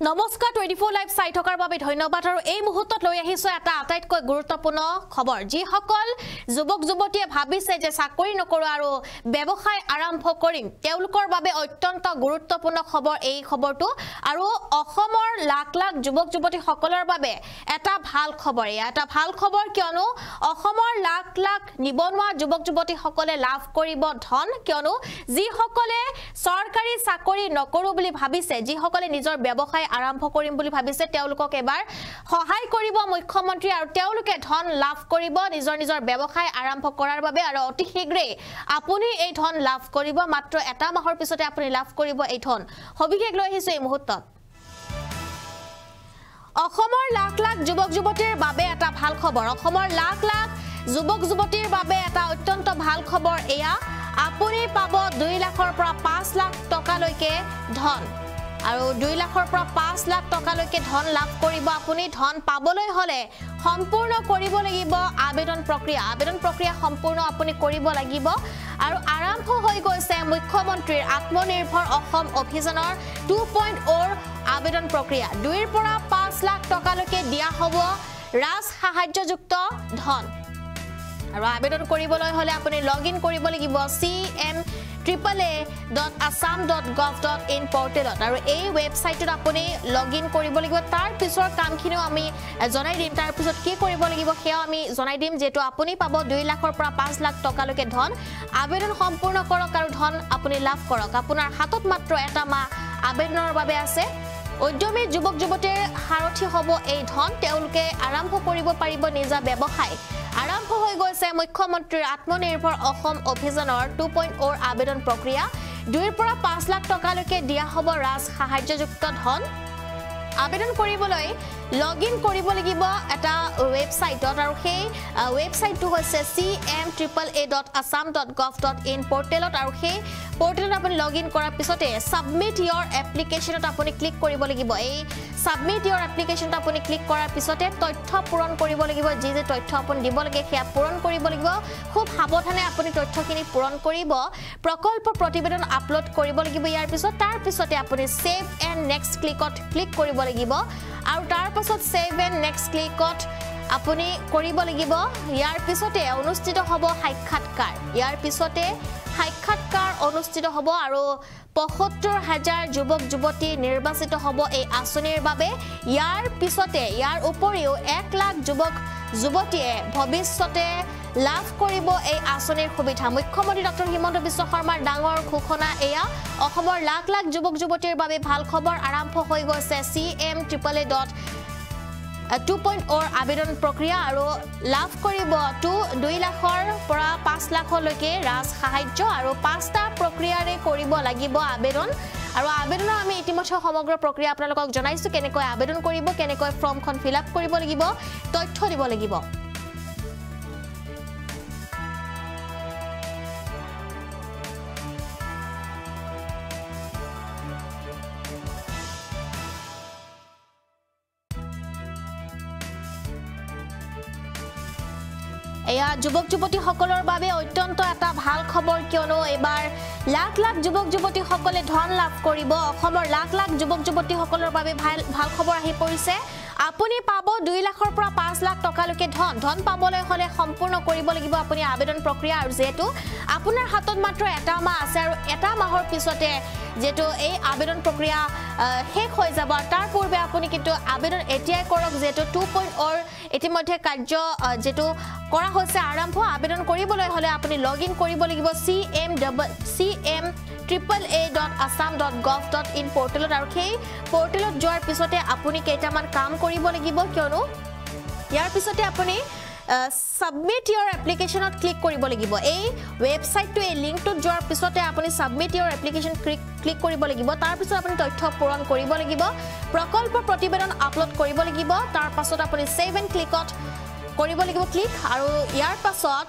নমস্কাৰ 24 লাইভ চাই থকাৰ বাবে ধন্যবাদ আৰু এই মুহূৰ্তত লৈ আহিছো এটা আটাইতকৈ গুৰুত্বপূৰ্ণ খবৰ যিসকল যুৱক যুৱতীয়ে ভাবিছে যে চাকৰি নকৰো আৰু ব্যৱসায় আৰম্ভ কৰিম তেওঁলোকৰ বাবে অত্যন্ত গুৰুত্বপূৰ্ণ খবৰ এই খবৰটো আৰু অসমৰ লাখ লাখ যুৱক যুৱতী সকলৰ বাবে এটা ভাল খবৰ এটা ভাল খবৰ কিয়নো অসমৰ লাখ লাখ নিবনুৱা যুৱক যুৱতী সকলে লাভ কৰিব ধন কিয়নো যিসকলে চৰকাৰী চাকৰি নকৰো বুলি ভাবিছে যিসকলে নিজৰ ব্যৱসায় আৰম্ভ কৰিম বুলি ভাবিছে তেওঁলোকক এবাৰ সহায় কৰিব মুখ্যমন্ত্ৰী আৰু তেওঁলোকে ধন লাভ কৰিব নিজৰ নিজৰ ব্যৱসায় আৰম্ভ কৰাৰ বাবে আৰু অতি শীঘ্ৰে আপুনি এই ধন লাভ কৰিব মাত্ৰ এটা মাহৰ পিছতে আপুনি লাভ কৰিব এই ধন হবিশেষ লৈ আহিছে এই মুহূৰ্তত অসমৰ লাখ লাখ যুৱক যুৱতীৰ বাবে এটা ভাল খবৰ অসমৰ লাখ লাখ যুৱক যুৱতীৰ বাবে এটা অত্যন্ত ভাল খবৰ এয়া আপুনি পাব 2 লাখৰ পৰা 5 লাখ টকালৈকে ধন আৰু 2 লাখৰ পৰা 5 লাখ টকালৈকে ধন লাভ কৰিব আপুনি ধন পাবলৈ হলে সম্পূৰ্ণ কৰিব লাগিব আবেদন প্ৰক্ৰিয়া সম্পূৰ্ণ আপুনি কৰিব লাগিব আৰু আৰম্ভ হৈ গৈছে মুখ্যমন্ত্ৰীৰ আত্মনিৰ্ভৰ অসম অভিযানৰ 2.0 আবেদন প্ৰক্ৰিয়া 2 পৰা 5 লাখ টকালৈকে দিয়া হ'ব ৰাজ সাহায্যযুক্ত ধন আৰু আবেদন কৰিবলৈ হলে আপুনি লগইন কৰিব লাগিব cm@assam.gov.in পৰ্টেলত আৰু এই ৱেবছাইটত আপুনি লগইন কৰিব লাগিব তাৰ পিছৰ কামখিনিও আমি জনাই দিম তাৰ পিছত কি কৰিব লাগিব সেয়া আমি জনাই দিম যেটো আপুনি পাব 2 লাখৰ পৰা 5 লাখ টকালৈকে ধন আবেদন সম্পূৰ্ণ কৰক আৰু ধন আপুনি লাভ কৰক আপোনাৰ হাতত মাত্ৰ এটা মাহ আবেদনৰ বাবে আছে উদ্যমী যুৱক যুৱতীৰ হাৰথি হ'ব এই ধন তেওঁলোকে আৰম্ভ কৰিব পাৰিব নিজা ব্যৱসায় আৰম্ভ হৈ গৈছে মুখ্যমন্ত্ৰীৰ আত্মনিৰ্ভৰ অসম অভিযানৰ 2.0 আবেদন প্ৰক্ৰিয়া 2 পৰা 5 লাখ টকালৈকে দিয়া হ'ব ৰাজ সাহায্যযুক্ত ধন আবেদন কৰিবলৈ লগইন কৰিব লাগিব এটা ৱেবছাইটত আৰু সেই ৱেবছাইটটো হৈছে cm@assam.gov.in পৰ্টেলত আৰু সেই পৰ্টেলত আপুনি লগইন কৰাৰ পিছতে সাবমিট ইয়ৰ এপ্লিকেশনত আপুনি ক্লিক কৰিব লাগিব এই সাবমিট ইয়ৰ এপ্লিকেশনত আপুনি ক্লিক কৰাৰ পিছতে তথ্য পূৰণ কৰিব লাগিব যি তথ্য আপুনি দিব লাগে সেয়া পূৰণ কৰিব লাগিব খুব সাৱধানে আপুনি তথ্যখিনি পূৰণ কৰিব প্ৰকল্প প্ৰতিবেদন আপলোড কৰিব লাগিব ইয়াৰ পিছত তাৰ পিছতে আপুনি সেভ এণ্ড নেক্সট ক্লিকত ক্লিক কৰিব লাগিব আৰু তাৰ পাছত সেভ এণ্ড নেক্সট ক্লিকত আপুনি কৰিব লাগিব ইয়াৰ পিছতে অনুষ্ঠিত হ'ব সাক্ষাৎকাৰ অনুষ্ঠিত হ'ব আৰু ৭৫,০০০ যুৱক যুৱতী নিৰ্বাচিত হ'ব এই আঁচনিৰ বাবে ইয়াৰ পিছতে ইয়াৰ উপৰিও 1 লাখ যুৱক যুৱতীয়ে ভৱিষ্যতে লাভ কৰিব এই আঁচনিৰ সুবিধা মুখ্যমন্ত্ৰী ডক্টৰ হিমন্ত বিশ্ব শৰ্মাৰ ডাঙৰ ঘোষণা এয়া অসমৰ লাখ লাখ যুৱক যুৱতীৰ বাবে ভাল খবৰ আৰম্ভ হৈ গৈছে cm@AA.2.0 আবেদন প্ৰক্ৰিয়া আৰু লাভ কৰিব 2 লাখৰ পৰা 5 লাখলৈকে ৰাজ সাহায্য আৰু 5টা প্ৰক্ৰিয়াৰে কৰিব লাগিব আবেদন আৰু আবেদনৰ আমি ইতিমধ্যে সমগ্ৰ প্ৰক্ৰিয়া আপোনালোকক জনাইছো কেনেকৈ আবেদন কৰিব কেনেকৈ ফৰ্মখন ফিল আপ কৰিব লাগিব তথ্য দিব লাগিব এয়া যুৱক যুৱতী সকলৰ বাবে অত্যন্ত এটা ভাল খবৰ কিয়নো এবাৰ লাখ লাখ যুৱক যুৱতী সকলে ধন লাভ কৰিব অসমৰ লাখ লাখ যুৱক যুৱতী সকলৰ বাবে ভাল খবৰ আহি পৰিছে আপুনি পাব 2 লাখৰ পৰা 5 লাখ টকালৈকে ধন পাবলৈ হলে সম্পূৰ্ণ কৰিব লাগিব আপুনি আবেদন প্ৰক্ৰিয়া আৰু যেটো আপোনাৰ হাতত মাত্ৰ এটা মাহ আছে আৰু এটা মাহৰ পিছতে যেটো এই আবেদন প্ৰক্ৰিয়া শেষ হৈ যাব তাৰ পূৰ্বে আপুনি কিন্তু আবেদন এতিয়াই কৰক যেটো 2.0 ইতিমধ্যে কাৰ্য যেটো কৰা হৈছে আৰম্ভ আবেদন কৰিবলৈ হলে আপুনি লগইন কৰিব লাগিব cm@AA.assam.gov.in পৰ্টেলত আৰু সেই পৰ্টেলত যোৱাৰ পিছতে আপুনি কেইটামান কাম কৰিব লাগিব কিয়নো ইয়াৰ পিছতে আপুনি সাবমিট ইয়ৰ এপ্লিকেশনত ক্লিক কৰিব লাগিব এই ৱেবছাইটটো এই লিংকটোত যোৱাৰ পিছতে আপুনি সাবমিট ইয়ৰ এপ্লিকেশন ক্লিক কৰিব লাগিব তাৰ পিছত আপুনি তথ্য পূৰণ কৰিব লাগিব প্ৰকল্প প্ৰতিবেদন আপলোড কৰিব লাগিব তাৰ পাছত আপুনি সেভ এণ্ড ক্লিকত কৰিব লাগিব ক্লিক আৰু ইয়াৰ পাছত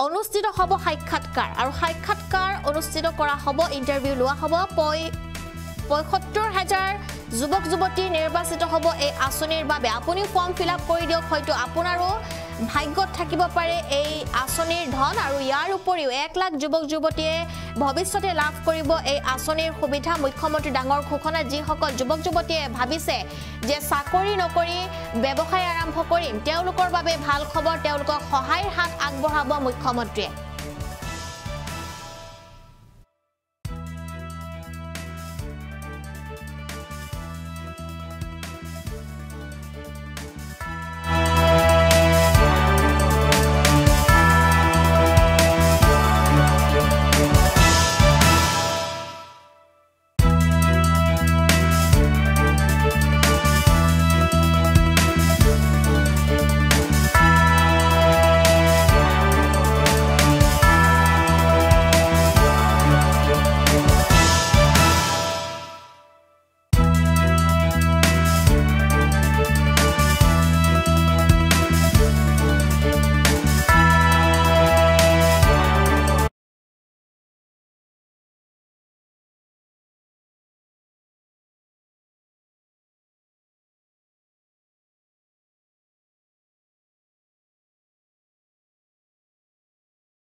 অনুষ্ঠিত হ'ব সাক্ষাৎকাৰ আৰু সাক্ষাৎকাৰ অনুষ্ঠিত কৰা হ'ব ইন্টাৰভিউ লোৱা হ'ব ৭৫,০০০ যুৱক যুৱতী নিৰ্বাচিত হ'ব এই আঁচনিৰ বাবে আপুনি ফৰ্ম ফিল আপ কৰি দিয়ক হয়তো আপোনাৰো ভাগ্যত থাকিব পাৰে এই আঁচনিৰ ধন আৰু ইয়াৰ উপৰিও 1 লাখ যুৱক যুৱতীয়ে ভৱিষ্যতে লাভ কৰিব এই আঁচনিৰ সুবিধা মুখ্যমন্ত্ৰী ডাঙৰ ঘোষণা যিসকল যুৱক যুৱতীয়ে ভাবিছে যে চাকৰি নকৰি ব্যৱসায় আৰম্ভ কৰিম তেওঁলোকৰ বাবে ভাল খবৰ তেওঁলোকক সহায়ৰ হাত আগবঢ়াব মুখ্যমন্ত্ৰীয়ে